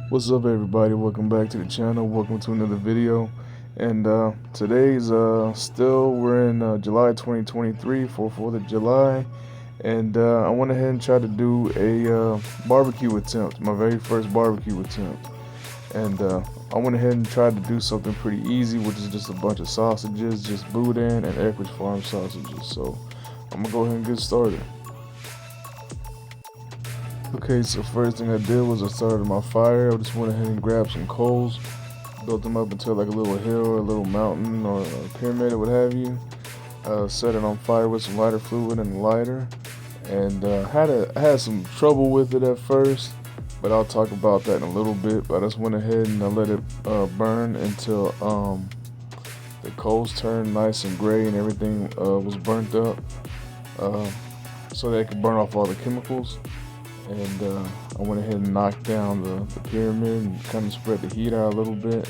What's up, everybody? Welcome back to the channel. Welcome to another video. And today's still we're in July 2023 for 4th of July, and I went ahead and tried to do a barbecue attempt, my very first barbecue attempt. And I went ahead and tried to do something pretty easy, which is just a bunch of sausages, just boudin and Eckrich Farm sausages. So I'm gonna go ahead and get started. Okay, so first thing I did was I started my fire. I just went ahead and grabbed some coals, built them up into like a little hill or a little mountain or a pyramid or what have you. Set it on fire with some lighter fluid and a lighter, and I had some trouble with it at first, but I'll talk about that in a little bit. But I just went ahead and I let it burn until the coals turned nice and gray and everything was burnt up, so that it could burn off all the chemicals. And I went ahead and knocked down the pyramid and kind of spread the heat out a little bit.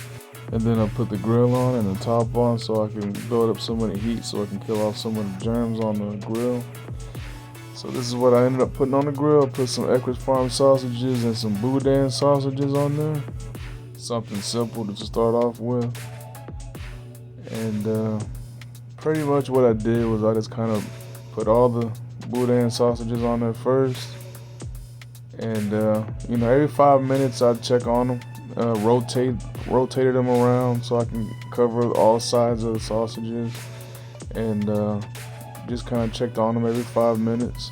And then I put the grill on and the top on so I can build up some of the heat so I can kill off some of the germs on the grill. So this is what I ended up putting on the grill. I put some Eckrich Farm sausages and some boudin sausages on there. Something simple to start off with. And pretty much what I did was I just kind of put all the boudin sausages on there first. And every 5 minutes I'd check on them, rotated them around so I can cover all sides of the sausages, and just kind of checked on them every 5 minutes.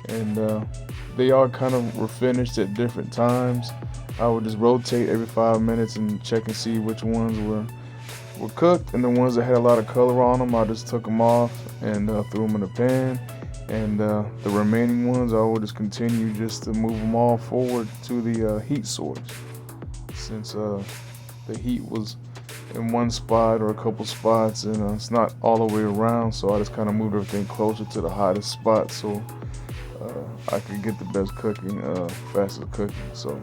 And they all kind of were finished at different times. I would just rotate every 5 minutes and check and see which ones were cooked, and the ones that had a lot of color on them, I just took them off and threw them in the pan. And the remaining ones, I will just continue just to move them all forward to the heat source. Since the heat was in one spot or a couple spots, and it's not all the way around, so I just kind of moved everything closer to the hottest spot so I could get the best cooking, fastest cooking. So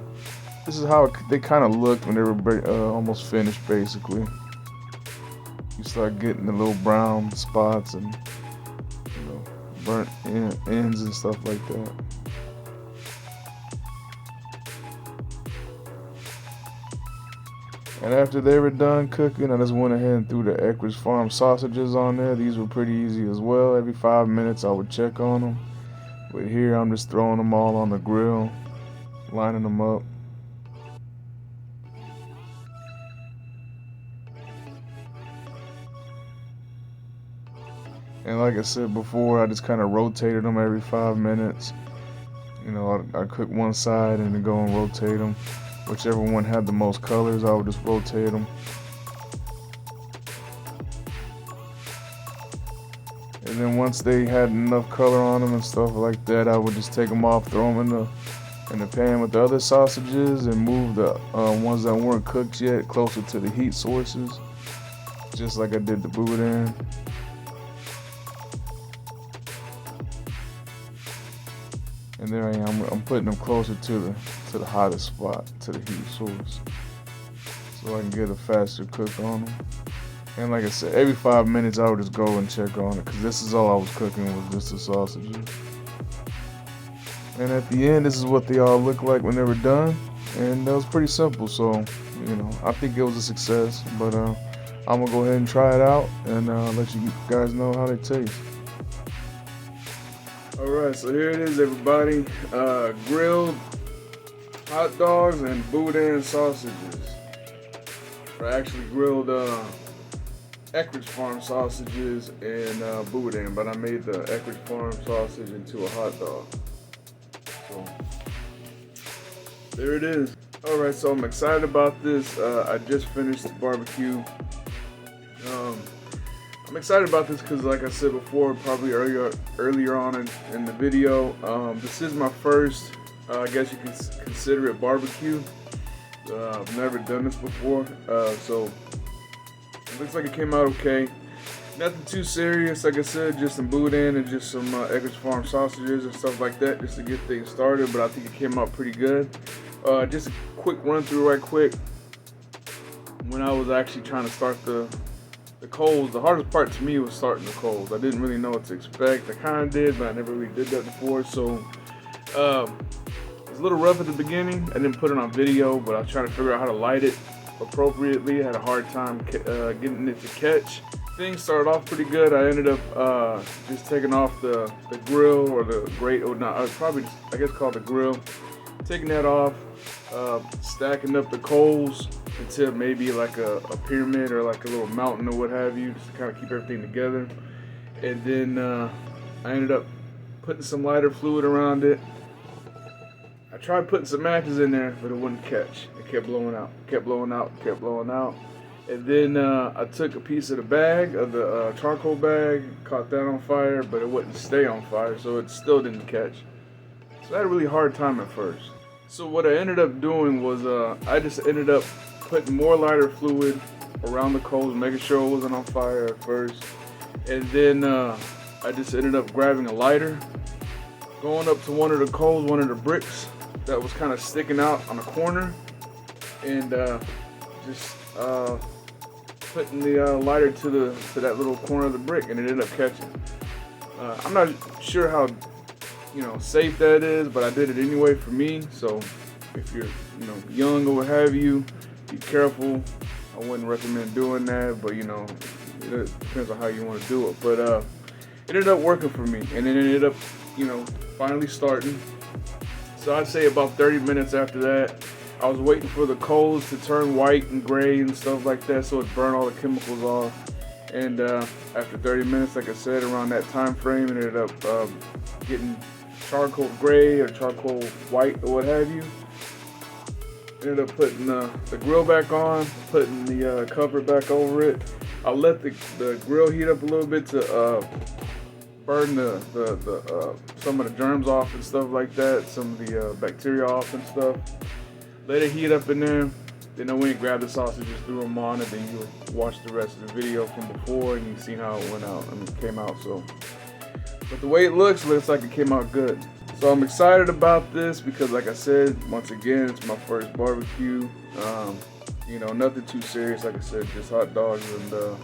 this is how they kind of looked when they were almost finished, basically. You start getting the little brown spots and burnt ends and stuff like that. And after they were done cooking, I just went ahead and threw the Eckrich Farm sausages on there. These were pretty easy as well. Every 5 minutes I would check on them. But here I'm just throwing them all on the grill, lining them up. And like I said before, I just kind of rotated them every 5 minutes. I'd cook one side and then go and rotate them. Whichever one had the most colors, I would just rotate them. And then once they had enough color on them and stuff like that, I would just take them off, throw them in the pan with the other sausages, and move the ones that weren't cooked yet closer to the heat sources, just like I did the boudin. And there I am. I'm putting them closer to the hottest spot, to the heat source, so I can get a faster cook on them. And like I said, every 5 minutes I would just go and check on it, because this is all I was cooking, was just the sausages. And at the end, this is what they all look like when they were done. And that was pretty simple. So I think it was a success. But I'm gonna go ahead and try it out and let you guys know how they taste. Alright, so here it is, everybody. Grilled hot dogs and boudin sausages. Or actually grilled Eckrich Farm sausages and boudin, but I made the Eckrich Farm sausage into a hot dog. So there it is. Alright, so I'm excited about this. I just finished the barbecue. I'm excited about this because, like I said before, probably earlier on in the video, this is my first, I guess you can consider it barbecue. I've never done this before, so it looks like it came out okay. Nothing too serious, like I said, just some boudin and just some Eckrich Farm sausages and stuff like that, just to get things started, but I think it came out pretty good. Just a quick run through right quick. When I was actually trying to start the coals, the hardest part to me was starting the coals. I didn't really know what to expect. I kind of did, but I never really did that before. So It's a little rough at the beginning. I didn't put it on video, but I was trying to figure out how to light it appropriately. I had a hard time getting it to catch. Things started off pretty good. I ended up just taking off the grill or the grate, or not, I probably I guess called the grill. Taking that off, stacking up the coals until maybe like a pyramid or like a little mountain or what have you, just to kind of keep everything together. And then I ended up putting some lighter fluid around it. I tried putting some matches in there, but it wouldn't catch. It kept blowing out, kept blowing out, kept blowing out. And then I took a piece of the bag, of the charcoal bag, caught that on fire, but it wouldn't stay on fire, so it still didn't catch. So I had a really hard time at first. So what I ended up doing was I just ended up putting more lighter fluid around the coals, making sure it wasn't on fire at first. And then I just ended up grabbing a lighter, going up to one of the coals, one of the bricks that was kind of sticking out on the corner, and just putting the lighter to that little corner of the brick, and it ended up catching. I'm not sure how safe that is, but I did it anyway for me. So if you're young or what have you, be careful. I wouldn't recommend doing that, but it depends on how you want to do it. But it ended up working for me, and then it ended up finally starting. So I'd say about 30 minutes after that, I was waiting for the coals to turn white and gray and stuff like that, so it burned all the chemicals off. And after 30 minutes, like I said, around that time frame, it ended up getting charcoal gray or charcoal white or what have you. Ended up putting the grill back on, putting the cover back over it. I let the grill heat up a little bit to burn the some of the germs off and stuff like that, some of the bacteria off and stuff. Let it heat up in there. Then I went and grabbed the sausages, threw them on it. Then you watch the rest of the video from before, and you see how it went out. I mean, it came out so. But the way it looks like it came out good. So I'm excited about this because, like I said, once again, it's my first barbecue. Nothing too serious. Like I said, just hot dogs and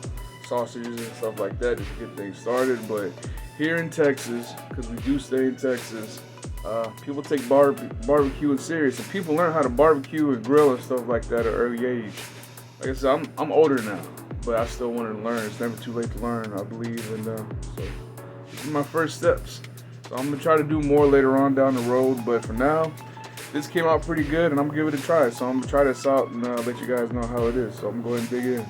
sausages and stuff like that just to get things started. But here in Texas, because we do stay in Texas, people take barbecuing serious, and people learn how to barbecue and grill and stuff like that at an early age. Like I said, I'm older now, but I still want to learn. It's never too late to learn, I believe, and so these are my first steps. So I'm gonna try to do more later on down the road, but for now, this came out pretty good, and I'm gonna give it a try. So I'm gonna try this out and let you guys know how it is. So I'm going to dig in.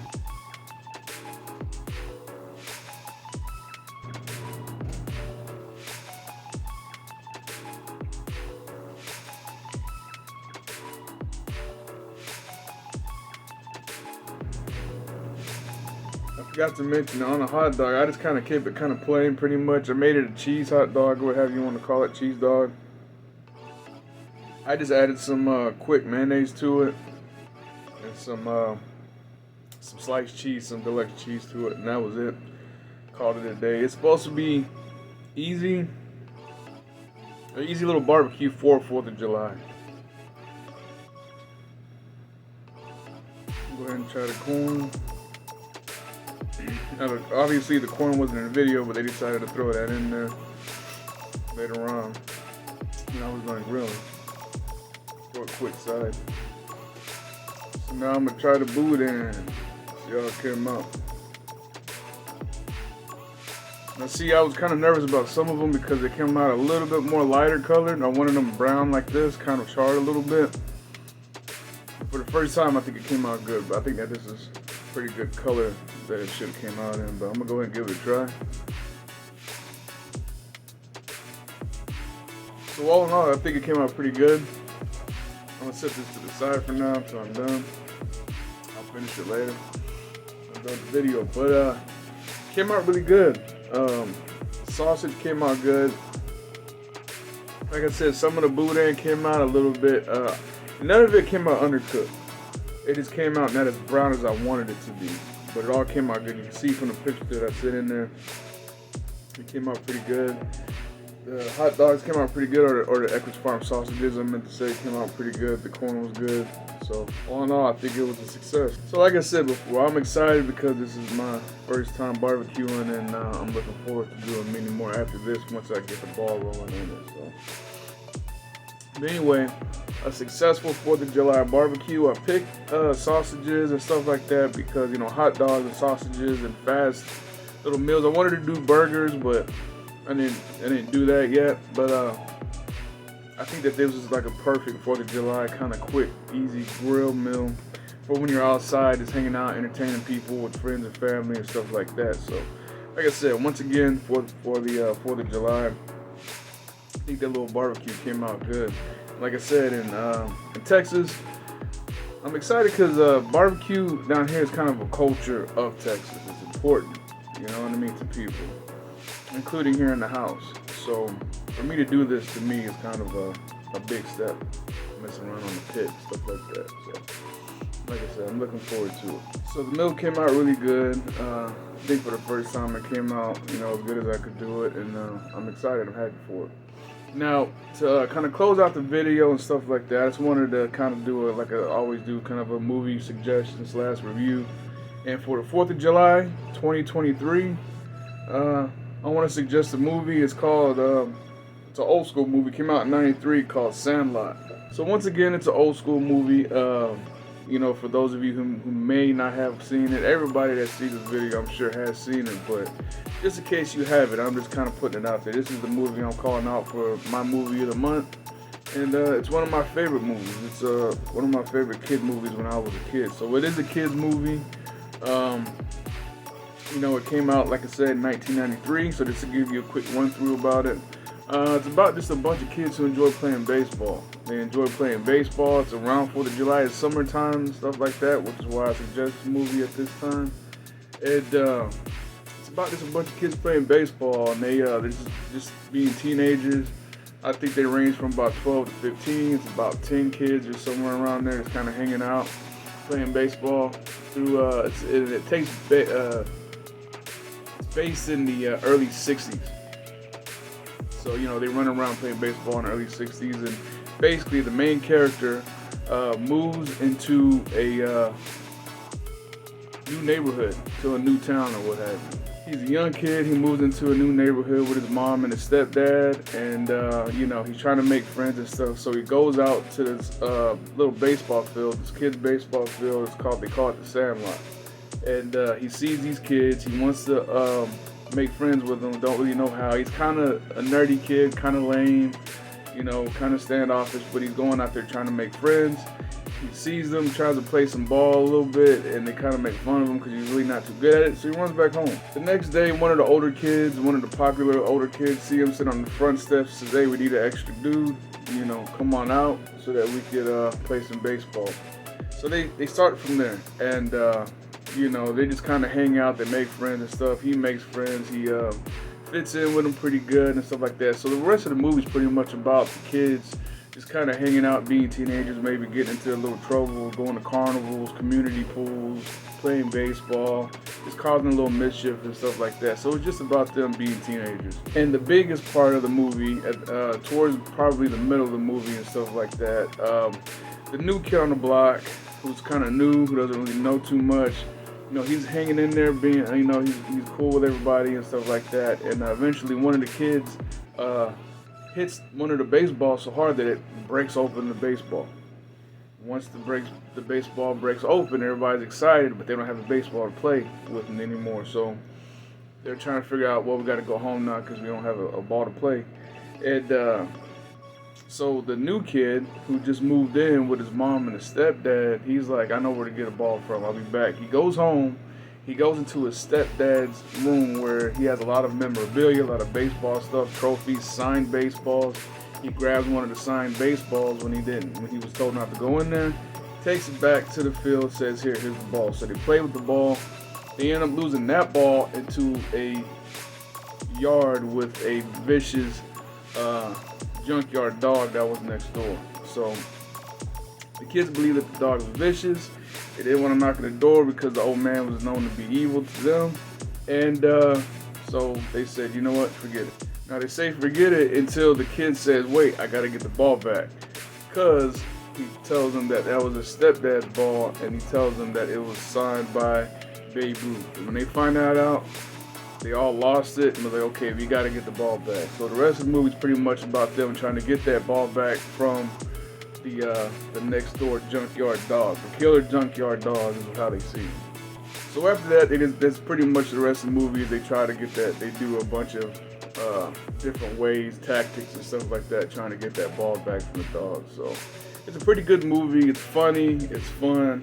I forgot to mention on a hot dog, I just kind of kept it kind of plain pretty much. I made it a cheese hot dog, whatever you want to call it, cheese dog. I just added some quick mayonnaise to it and some sliced cheese, some deluxe cheese to it, and that was it. Called it a day. It's supposed to be easy, an easy little barbecue for 4th of July. Go ahead and try the corn. Now, obviously the corn wasn't in the video, but they decided to throw that in there later on. And I was going to grill it for a quick side. So now I'm going to try the boudin. See how it came out. Now see, I was kind of nervous about some of them because they came out a little bit more lighter colored. I wanted them brown like this, kind of charred a little bit. For the first time, I think it came out good, but I think that this is pretty good color that it should have came out in, but I'm gonna go ahead and give it a try. So all in all, I think it came out pretty good. I'm gonna set this to the side for now until I'm done. I'll finish it later. I'm done with the video, but came out really good. Sausage came out good. Like I said, some of the boudin came out a little bit. None of it came out undercooked. It just came out not as brown as I wanted it to be, but it all came out good. You can see from the picture that I sit in there, it came out pretty good. The hot dogs came out pretty good, or the Equus Farm sausages, I meant to say, came out pretty good. The corn was good. So all in all, I think it was a success. So like I said before, I'm excited because this is my first time barbecuing, and I'm looking forward to doing many more after this once I get the ball rolling in it. So But anyway, a successful 4th of July barbecue. I picked sausages and stuff like that because, you know, hot dogs and sausages and fast little meals. I wanted to do burgers, but I didn't do that yet. But I think that this was like a perfect 4th of July kind of quick, easy grill meal for when you're outside, just hanging out, entertaining people with friends and family and stuff like that. So, like I said, once again, for the 4th of July, I think that little barbecue came out good. Like I said, in Texas, I'm excited because barbecue down here is kind of a culture of Texas. It's important, you know what I mean, to people, including here in the house. So for me to do this, to me, is kind of a big step. Messing around on the pit, stuff like that. So, like I said, I'm looking forward to it. So the meal came out really good. I think for the first time it came out, you know, as good as I could do it, and I'm excited. I'm happy for it. Now, to kind of close out the video and stuff like that, I just wanted to kind of do like I always do, kind of a movie suggestion / review. And for the 4th of July, 2023, I want to suggest a movie. It's called, it's an old school movie. Came out in '93 called Sandlot. So once again, it's an old school movie. You know, for those of you who may not have seen it, everybody that sees this video, I'm sure, has seen it. But just in case you haven't, I'm just kind of putting it out there. This is the movie I'm calling out for my movie of the month. And it's one of my favorite movies. It's one of my favorite kid movies when I was a kid. So it is a kid's movie. You know, it came out, like I said, in 1993. So just to give you a quick run through about it. It's about just a bunch of kids who enjoy playing baseball. They enjoy playing baseball. It's around 4th of July. It's summertime and stuff like that, which is why I suggest the movie at this time. It's about just a bunch of kids playing baseball, and they're just being teenagers. I think they range from about 12 to 15. It's about 10 kids or somewhere around there just kind of hanging out, playing baseball. Through it takes place in the early 60s. So, you know, they run around playing baseball in the early 60s, and basically the main character moves into a new neighborhood, to a new town or what have you. He's a young kid. He moves into a new neighborhood with his mom and his stepdad, and you know, he's trying to make friends and stuff. So he goes out to this little baseball field, this kid's baseball field. They call it the Sandlot. And he sees these kids. He wants to make friends with them. Don't really know how. He's kind of a nerdy kid, kind of lame, you know, kind of standoffish. But he's going out there trying to make friends. He sees them, tries to play some ball a little bit, and they kind of make fun of him because he's really not too good at it. So he runs back home. The next day, one of the older kids, one of the popular older kids, see him sitting on the front steps. Says, "Hey, we need an extra dude. You know, come on out so that we could play some baseball." So they start from there, and you know, they just kind of hang out. They make friends and stuff. He makes friends. He fits in with them pretty good and stuff like that. So the rest of the movie is pretty much about the kids just kind of hanging out, being teenagers, maybe getting into a little trouble, going to carnivals, community pools, playing baseball, just causing a little mischief and stuff like that. So it's just about them being teenagers. And the biggest part of the movie, towards probably the middle of the movie and stuff like that, the new kid on the block, who's kind of new, who doesn't really know too much, you know, he's hanging in there, being, you know, he's cool with everybody and stuff like that. And eventually one of the kids hits one of the baseballs so hard that it breaks open the baseball. Once the baseball breaks open, everybody's excited, but they don't have a baseball to play with anymore. So they're trying to figure out, well, we got to go home now because we don't have a ball to play. And so the new kid who just moved in with his mom and his stepdad, he's like, I know where to get a ball from. I'll be back. He goes home. He goes into his stepdad's room where he has a lot of memorabilia, a lot of baseball stuff, trophies, signed baseballs. He grabs one of the signed baseballs when he was told not to go in there, takes it back to the field, says, here's the ball. So they play with the ball. They end up losing that ball into a yard with a vicious junkyard dog that was next door. So the kids believe that the dog was vicious. They didn't want to knock on the door because the old man was known to be evil to them. And so they said, you know what, forget it. Now they say forget it until the kid says, wait, I got to get the ball back. Because he tells them that was his stepdad's ball, and he tells them that it was signed by Babe Ruth. And when they find that out, they all lost it, and they're like, okay, we got to get the ball back. So the rest of the movie is pretty much about them trying to get that ball back from the next door junkyard dog. The killer junkyard dog is how they see it. So after that, that's pretty much the rest of the movie. They try to get that. They do a bunch of different ways, tactics, and stuff like that, trying to get that ball back from the dog. So it's a pretty good movie. It's funny. It's fun.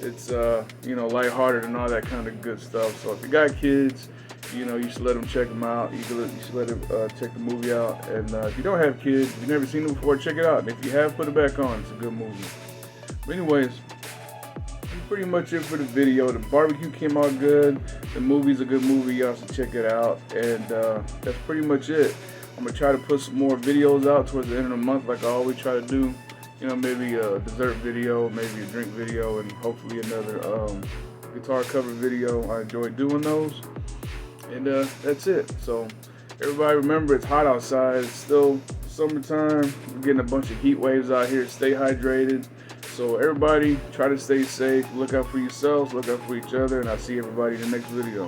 It's lighthearted and all that kind of good stuff. So if you got kids, you should let them check them out. You should let them check the movie out. And if you don't have kids, if you've never seen it before, check it out. And if you have, put it back on. It's a good movie. But anyways, that's pretty much it for the video. The barbecue came out good. The movie's a good movie. Y'all should check it out. And that's pretty much it. I'm going to try to put some more videos out towards the end of the month like I always try to do. Maybe a dessert video, maybe a drink video, and hopefully another guitar cover video. I enjoy doing those. And that's it. So everybody remember, it's hot outside. It's still summertime. We're getting a bunch of heat waves out here. Stay hydrated. So everybody try to stay safe. Look out for yourselves. Look out for each other. And I'll see everybody in the next video.